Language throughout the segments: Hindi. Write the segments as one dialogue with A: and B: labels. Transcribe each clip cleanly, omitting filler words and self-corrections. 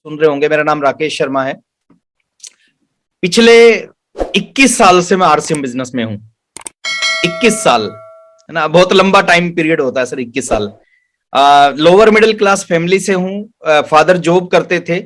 A: सुन रहे होंगे, मेरा नाम राकेश शर्मा है। पिछले 21 साल से मैं आरसीएम बिजनेस में हूं। 21 साल है ना, बहुत लंबा टाइम पीरियड होता है सर, 21 साल। लोअर मिडिल क्लास फैमिली से हूं। फादर जॉब करते थे,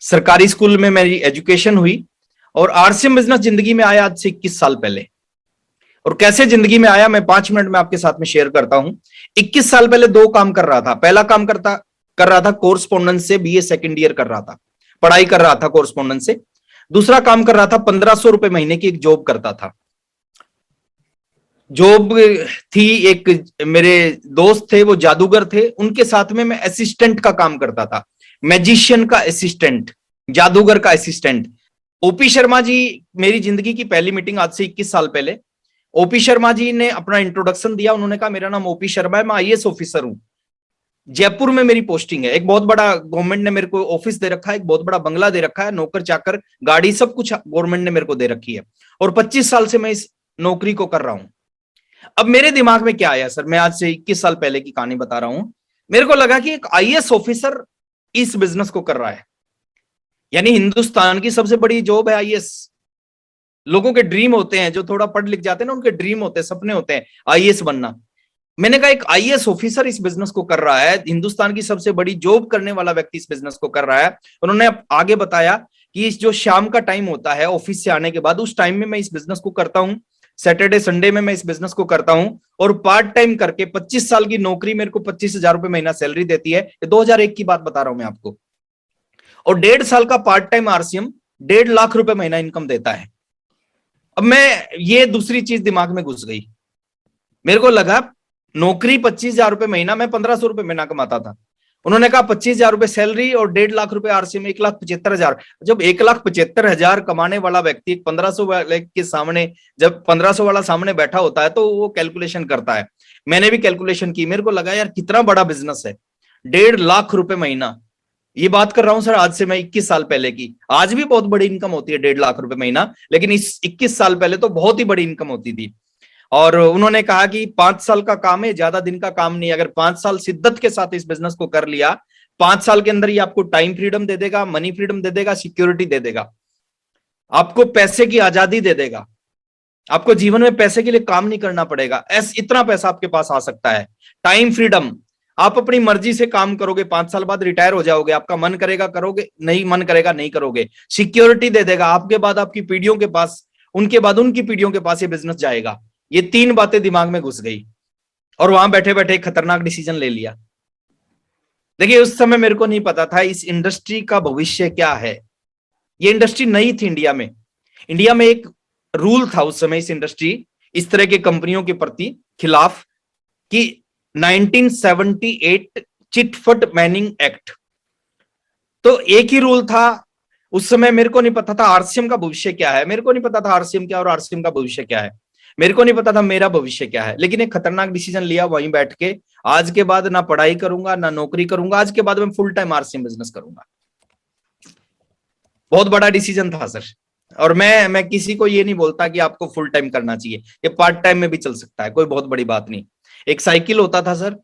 A: सरकारी स्कूल में मेरी एजुकेशन हुई और आरसीएम बिजनेस जिंदगी में आया आज से 21 साल पहले। और कैसे जिंदगी में आया मैं 5 मिनट में आपके साथ में शेयर करता हूं। 21 साल पहले दो काम कर रहा था। पहला काम कर रहा था कोर्सपोंडेंस से बीए सेकेंड ईयर कर रहा था, पढ़ाई कर रहा था कोर्सपोंडेंस से। दूसरा काम कर रहा था 1500 रुपए महीने की एक जॉब करता था। जॉब थी, एक मेरे दोस्त थे वो जादूगर थे, उनके साथ में मैं असिस्टेंट का काम करता था। मैजिशियन का असिस्टेंट, जादूगर का असिस्टेंट। ओपी शर्मा जी, मेरी जिंदगी की पहली मीटिंग आज से 21 साल पहले। ओपी शर्मा जी ने अपना इंट्रोडक्शन दिया। उन्होंने कहा मेरा नाम ओपी शर्मा है, मैं आईएएस ऑफिसर हूं, जयपुर में मेरी पोस्टिंग है। एक बहुत बड़ा गवर्नमेंट ने मेरे को ऑफिस दे रखा है, एक बहुत बड़ा बंगला दे रखा है, नौकर चाकर गाड़ी सब कुछ गवर्नमेंट ने मेरे को दे रखी है। और 25 साल से मैं इस नौकरी को कर रहा हूं। अब मेरे दिमाग में क्या आया सर, मैं आज से 21 साल पहले की कहानी बता रहा हूं। मेरे को लगा कि एक आईएएस ऑफिसर इस बिजनेस को कर रहा है, यानी हिंदुस्तान की सबसे बड़ी जॉब है आईएएस। लोगों के ड्रीम होते हैं, जो थोड़ा पढ़ लिख जाते हैं ना, उनके ड्रीम होते हैं, सपने होते हैं आईएएस बनना। मैंने कहा एक आईएएस ऑफिसर इस बिजनेस को कर रहा है, हिंदुस्तान की सबसे बड़ी जॉब करने वाला व्यक्ति इस बिजनेस को कर रहा है। उन्होंने आगे बताया कि इस जो शाम का टाइम होता है ऑफिस से आने के बाद, उस टाइम में मैं इस बिजनेस को करता हूं। सैटरडे संडे में मैं इस बिजनेस को करता हूं और पार्ट टाइम करके 25 साल की नौकरी मेरे को 25,000 रुपए महीना सैलरी देती है। 2001 की बात बता रहा हूं मैं आपको। और 1.5 साल का पार्ट टाइम आरसीएम 1.5 लाख रुपए महीना इनकम देता है। अब मैं, ये दूसरी चीज दिमाग में घुस गई। मेरे को लगा नौकरी 25,000 रुपए महीना, मैं 1500 रुपए महीना कमाता था। उन्होंने कहा 25,000 रुपए सैलरी और 1.5 लाख रुपए आरसीएम, 1,75,000। जब 1,75,000 कमाने वाला व्यक्ति 1500 वाले के सामने, जब 1500 वाला सामने बैठा होता है तो वो कैलकुलेशन करता है। मैंने भी कैलकुलेशन की, मेरे को लगा यार कितना बड़ा बिजनेस है, 1.5 लाख रुपए महीना। ये बात कर रहा हूं सर आज से मैं 21 साल पहले की। आज भी बहुत बड़ी इनकम होती है 1.5 लाख रुपए महीना, लेकिन इस 21 साल पहले तो बहुत ही बड़ी इनकम होती थी। और उन्होंने कहा कि 5 साल का काम है, ज्यादा दिन का काम नहीं। अगर 5 साल शिद्दत के साथ इस बिजनेस को कर लिया, 5 साल के अंदर ये आपको टाइम फ्रीडम दे देगा, मनी फ्रीडम दे देगा, सिक्योरिटी दे देगा, आपको पैसे की आजादी दे देगा। आपको जीवन में पैसे के लिए काम नहीं करना पड़ेगा, इतना पैसा आपके पास आ सकता है। टाइम फ्रीडम, आप अपनी मर्जी से काम करोगे, 5 साल बाद रिटायर हो जाओगे, आपका मन करेगा करोगे, नहीं मन करेगा नहीं करोगे। सिक्योरिटी दे देगा, आपके बाद आपकी पीढ़ियों के पास, उनके बाद उनकी पीढ़ियों के पास ये बिजनेस जाएगा। ये 3 बातें दिमाग में घुस गई और वहां बैठे बैठे एक खतरनाक डिसीजन ले लिया। देखिए उस समय मेरे को नहीं पता था इस इंडस्ट्री का भविष्य क्या है। ये इंडस्ट्री नई थी इंडिया में। इंडिया में एक रूल था उस समय इस इंडस्ट्री, इस तरह के कंपनियों के प्रति खिलाफ, कि 1978 चिटफंड मैनिंग एक्ट। तो एक ही रूल था उस समय। मेरे को नहीं पता था आरसीएम का भविष्य क्या है, मेरे को नहीं पता था आरसीएम क्या और आरसीएम का भविष्य क्या है, मेरे को नहीं पता था मेरा भविष्य क्या है। लेकिन एक खतरनाक डिसीजन लिया वहीं बैठ के, आज के बाद ना पढ़ाई करूंगा ना नौकरी करूंगा, आज के बाद मैं फुल टाइम आरसीएम बिजनेस करूंगा। बहुत बड़ा डिसीजन था सर। और मैं किसी को ये नहीं बोलता कि आपको फुल टाइम करना चाहिए, ये पार्ट टाइम में भी चल सकता है, कोई बहुत बड़ी बात नहीं। एक साइकिल होता था सर,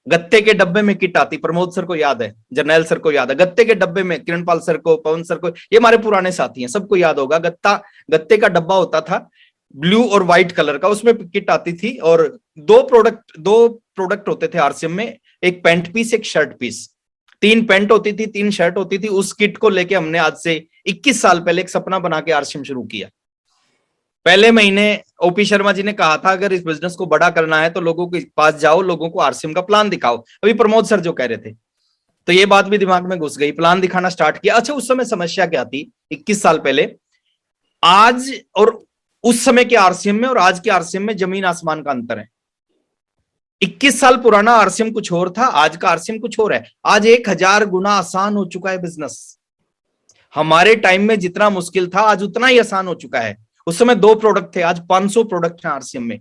A: गत्ते के डब्बे में किट आती, प्रमोद सर को याद है, जर्नैल सर को याद है, गत्ते के डब्बे में, किरणपाल सर को, पवन सर को, ये हमारे पुराने साथी हैं, सबको याद होगा। गत्ते का डब्बा होता था ब्लू और व्हाइट कलर का, उसमें किट आती थी और दो प्रोडक्ट होते थे आरसीएम में, एक पैंट पीस एक शर्ट पीस। 3 पैंट होती थी, 3 शर्ट होती थी। उस किट को लेके हमने आज से 21 साल पहले एक सपना बना के आरसीएम शुरू किया। पहले महीने ओपी शर्मा जी ने कहा था अगर इस बिजनेस को बड़ा करना है तो लोगों के पास जाओ, लोगों को आरसीएम का प्लान दिखाओ। अभी प्रमोद सर जो कह रहे थे, तो ये बात भी दिमाग में घुस गई, प्लान दिखाना स्टार्ट किया। अच्छा उस समय समस्या क्या थी 21 साल पहले? आज और उस समय के आरसीएम में और आज के आरसीएम में जमीन आसमान का अंतर है। 21 साल पुराना आरसीएम कुछ और था, आज का आरसीएम कुछ और है। आज 1000 गुना आसान हो चुका है बिजनेस। हमारे टाइम में जितना मुश्किल था आज उतना ही आसान हो चुका है। उस समय 2 प्रोडक्ट थे, आज 500 प्रोडक्ट हैं आरसीएम में।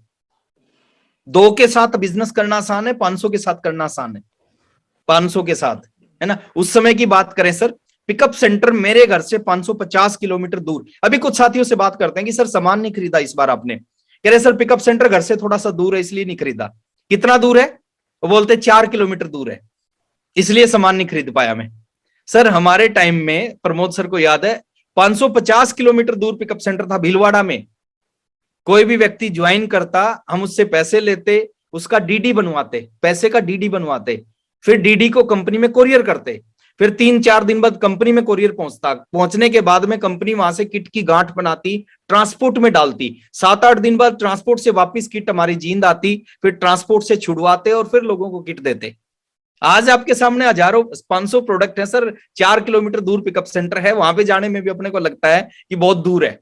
A: 2 के साथ बिजनेस करना आसान है, 500 के साथ करना आसान है। 500 के साथ, है ना। उस समय की बात करें सर, पिकअप सेंटर मेरे घर से 550 किलोमीटर दूर। अभी कुछ साथियों से बात करते हैं कि सर सामान नहीं खरीदा इस बार आपने, कह रहे सर पिकअप सेंटर घर से थोड़ा सा दूर है इसलिए नहीं खरीदा। कितना दूर है? वो बोलते 4 किलोमीटर दूर है, इसलिए सामान नहीं खरीद पाया मैं। सर हमारे टाइम में, प्रमोद सर को याद है, 550 किलोमीटर दूर पिकअप सेंटर था भीलवाड़ा में। कोई भी व्यक्ति ज्वाइन करता, हम उससे पैसे लेते, उसका डीडी बनवाते, पैसे का डीडी बनवाते, फिर डीडी को कंपनी में कोरियर करते, फिर 3-4 दिन बाद कंपनी में कोरियर पहुंचता, पहुंचने के बाद में कंपनी वहां से किट की गांठ बनाती, ट्रांसपोर्ट में डालती, 7-8 दिन बाद ट्रांसपोर्ट से वापस किट हमारी जींद आती, फिर ट्रांसपोर्ट से छुड़वाते और फिर लोगों को किट देते। आज आपके सामने हजारों 500 प्रोडक्ट है सर, 4 किलोमीटर दूर पिकअप सेंटर है, वहां पे जाने में भी अपने को लगता है कि बहुत दूर है।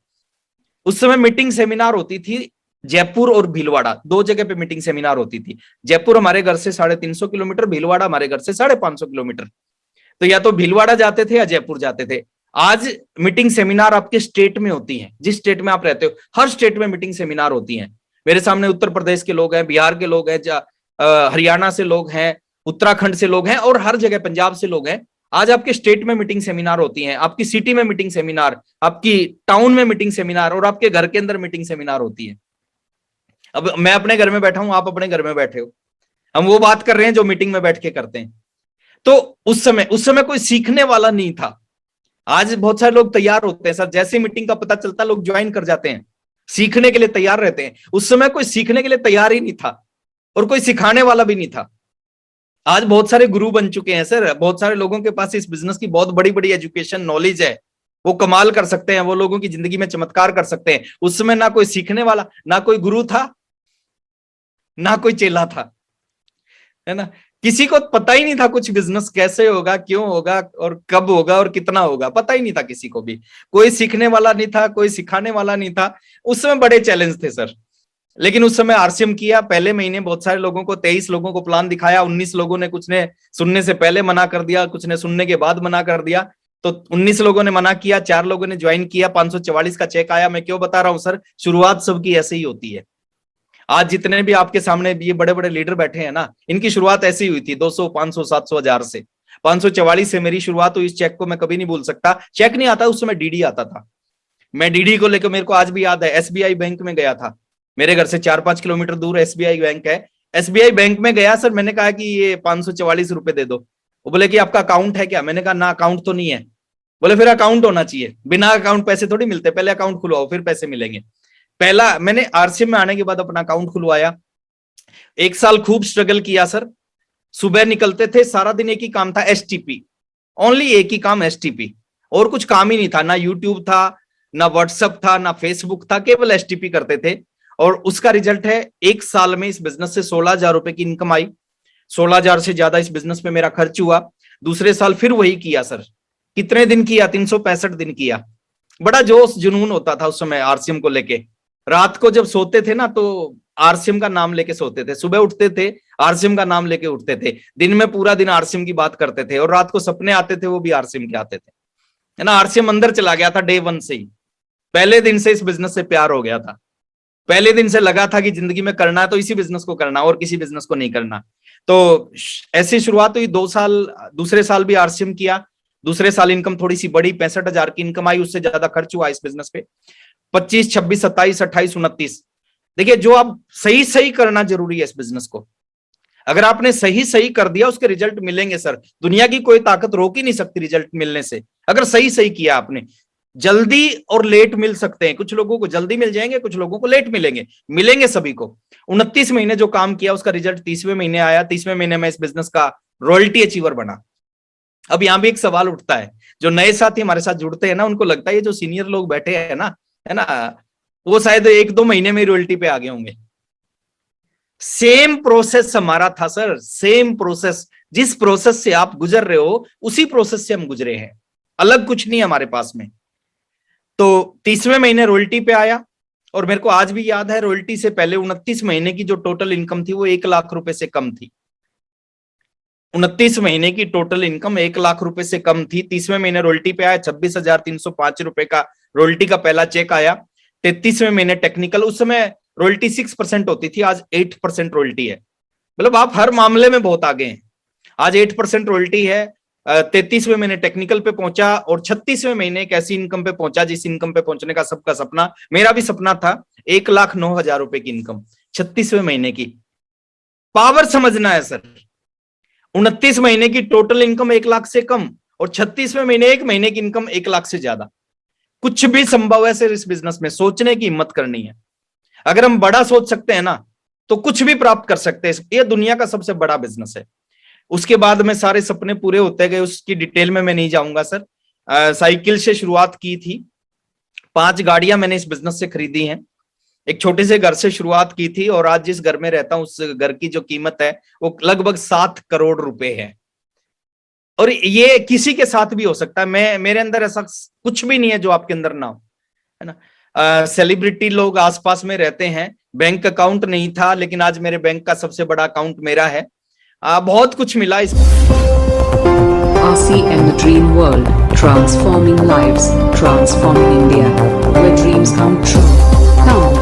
A: उस समय मीटिंग सेमिनार होती थी जयपुर और भीलवाड़ा, 2 जगह पे मीटिंग सेमिनार होती थी। जयपुर हमारे घर से 350 किलोमीटर, भीलवाड़ा हमारे घर से 550 किलोमीटर। तो या तो भीलवाड़ा जाते थे या जयपुर जाते थे। आज मीटिंग सेमिनार आपके स्टेट में होती है, जिस स्टेट में आप रहते हो हर स्टेट में मीटिंग सेमिनार होती है। मेरे सामने उत्तर प्रदेश के लोग हैं, बिहार के लोग हैं, हरियाणा से लोग हैं, उत्तराखंड से लोग हैं और हर जगह पंजाब से लोग हैं। आज आपके स्टेट में मीटिंग सेमिनार होती हैं, आपकी सिटी में मीटिंग सेमिनार, आपकी टाउन में मीटिंग सेमिनार और आपके घर के अंदर मीटिंग सेमिनार होती है। अब मैं अपने घर में बैठा हूं, आप अपने घर में बैठे हो, हम वो बात कर रहे हैं जो मीटिंग में बैठ के करते हैं। तो उस समय कोई सीखने वाला नहीं था। आज बहुत सारे लोग तैयार होते हैं सर, जैसे मीटिंग का पता चलता लोग ज्वाइन कर जाते हैं, सीखने के लिए तैयार रहते हैं। उस समय कोई सीखने के लिए तैयार ही नहीं था और कोई सिखाने वाला भी नहीं था। आज बहुत सारे गुरु बन चुके हैं सर, बहुत सारे लोगों के पास इस बिजनेस की बहुत बड़ी बड़ी एजुकेशन नॉलेज है, वो कमाल कर सकते हैं, वो लोगों की जिंदगी में चमत्कार कर सकते हैं। उस समय ना कोई सीखने वाला, ना कोई गुरु था, ना कोई चेला था, है ना। किसी को पता ही नहीं था कुछ बिजनेस कैसे होगा, क्यों होगा और कब होगा और कितना होगा, पता ही नहीं था किसी को भी। कोई सीखने वाला नहीं था, कोई सिखाने वाला नहीं था। उस समय बड़े चैलेंज थे सर। लेकिन उस समय आरसीएम किया, पहले महीने बहुत सारे लोगों को, 23 लोगों को प्लान दिखाया, 19 लोगों ने, कुछ ने सुनने से पहले मना कर दिया, कुछ ने सुनने के बाद मना कर दिया। तो 19 लोगों ने मना किया, 4 लोगों ने ज्वाइन किया, 544 का चेक आया। मैं क्यों बता रहा हूं सर, शुरुआत सबकी ऐसे ही होती है। आज जितने भी आपके सामने ये बड़े बड़े लीडर बैठे हैं ना, इनकी शुरुआत ऐसी हुई थी 200, 500, 700, 1000 से। 544 से मेरी शुरुआत हुई। इस चेक को मैं कभी नहीं भूल सकता। चेक नहीं आता उस समय, डीडी आता था। मैं डीडी को लेकर, मेरे को आज भी याद है, एसबीआई बैंक में गया था। मेरे घर से 4-5 किलोमीटर दूर एसबीआई बैंक है। एसबीआई बैंक में गया सर, मैंने कहा कि ये 544 रुपए दे दो। वो बोले कि आपका अकाउंट है क्या? मैंने कहा ना, अकाउंट तो नहीं है। बोले फिर अकाउंट होना चाहिए, बिना अकाउंट पैसे थोड़ी मिलते, पहले अकाउंट खुलवाओ फिर पैसे मिलेंगे। पहला मैंने आरसीएम में आने के बाद अपना अकाउंट खुलवाया। 1 साल खूब स्ट्रगल किया सर। सुबह निकलते थे, सारा दिन एक ही काम था, एसटीपी, ओनली एक ही काम, एसटीपी, और कुछ काम ही नहीं था। ना यूट्यूब था, ना व्हाट्सएप था, ना फेसबुक था, केवल एसटीपी करते थे। और उसका रिजल्ट है 1 साल में इस बिजनेस से 16,000 रुपए की इनकम आई। 16,000 से ज्यादा इस बिजनेस में मेरा खर्च हुआ। दूसरे साल फिर वही किया सर। कितने दिन किया? 365 दिन किया। बड़ा जोश जुनून होता था उस समय आरसीएम को लेके। रात को जब सोते थे ना, तो आरसीएम का नाम लेके सोते थे, सुबह उठते थे आरसीएम का नाम लेके उठते थे। दिन में पूरा दिन आरसीएम की बात करते थे और रात को सपने आते थे, वो भी आरसीएम के आते थे, है ना। आरसीएम अंदर चला गया था डे 1 से ही। पहले दिन से इस बिजनेस से प्यार हो गया था। पहले दिन से लगा था कि जिंदगी में करना है तो इसी बिजनेस को करना और किसी बिजनेस को नहीं करना। तो ऐसी शुरुआत हुई। 2 साल, दूसरे साल भी आरसीएम किया। दूसरे साल इनकम थोड़ी सी बड़ी, 65,000 की इनकम आई। उससे ज्यादा खर्च हुआ इस बिजनेस पे। 25, 26, 27, 28, 29। देखिए, जो आप सही सही करना जरूरी है इस बिजनेस को। अगर आपने सही सही कर दिया, उसके रिजल्ट मिलेंगे सर। दुनिया की कोई ताकत रोक ही नहीं सकती रिजल्ट मिलने से, अगर सही सही किया आपने। जल्दी और लेट मिल सकते हैं, कुछ लोगों को जल्दी मिल जाएंगे, कुछ लोगों को लेट मिलेंगे, मिलेंगे सभी को। 29 महीने जो काम किया, उसका रिजल्ट 30वें महीने आया। 30वें महीने में इस बिजनेस का रॉयल्टी अचीवर बना। अब यहां भी एक सवाल उठता है, जो नए साथी हमारे साथ जुड़ते हैं ना, उनको लगता है ये जो सीनियर लोग बैठे हैं ना, है ना, वो शायद 1-2 महीने में रॉयल्टी पे आ गए होंगे। सेम प्रोसेस हमारा था सर, सेम प्रोसेस। जिस प्रोसेस से आप गुजर रहे हो, उसी प्रोसेस से हम गुजरे हैं, अलग कुछ नहीं हमारे पास में। तो 30वें महीने रॉयल्टी पे आया। और मेरे को आज भी याद है, रॉयल्टी से पहले 29 महीने की जो टोटल इनकम थी, वो 1 लाख रुपए से कम थी। 29 महीने की टोटल इनकम 1 लाख रुपए से कम थी। 30वें महीने रॉयल्टी पे आया, 26,305 रुपए का रॉयल्टी का पहला चेक आया। 33वें महीने टेक्निकल, उस समय रॉयल्टी 6% होती थी, आज 8% रॉयल्टी है। मतलब आप हर मामले में बहुत आगे हैं। आज 8% रॉयल्टी है। 33वें महीने टेक्निकल पे पहुंचा और 36वें महीने एक ऐसी इनकम पे पहुंचा जिस इनकम पे पहुंचने का सबका सपना, मेरा भी सपना था। 1,09,000 रुपए की इनकम 36वें महीने की। पावर समझना है सर। 29 महीने की टोटल इनकम 1 लाख से कम और 36वें महीने एक महीने की इनकम 1 लाख से ज्यादा। कुछ भी संभव है सर इस बिजनेस में, सोचने की हिम्मत करनी है। अगर हम बड़ा सोच सकते हैं ना तो कुछ भी प्राप्त कर सकते हैं। ये दुनिया का सबसे बड़ा बिजनेस है। उसके बाद में सारे सपने पूरे होते गए, उसकी डिटेल में मैं नहीं जाऊंगा सर। साइकिल से शुरुआत की थी, 5 गाड़ियां मैंने इस बिजनेस से खरीदी हैं। एक छोटे से घर से शुरुआत की थी और आज जिस घर में रहता हूं उस घर की जो कीमत है वो लगभग 7 करोड़ रुपए है। और ये किसी के साथ भी हो सकता है। मेरे अंदर ऐसा कुछ भी नहीं है जो आपके अंदर ना हो, है ना। सेलिब्रिटी लोग आसपास में रहते हैं, बैंक अकाउंट नहीं था लेकिन आज मेरे बैंक का सबसे बड़ा अकाउंट मेरा है। बहुत कुछ मिला इस
B: RCM The Dream World, transforming lives, transforming India, where dreams come true. Come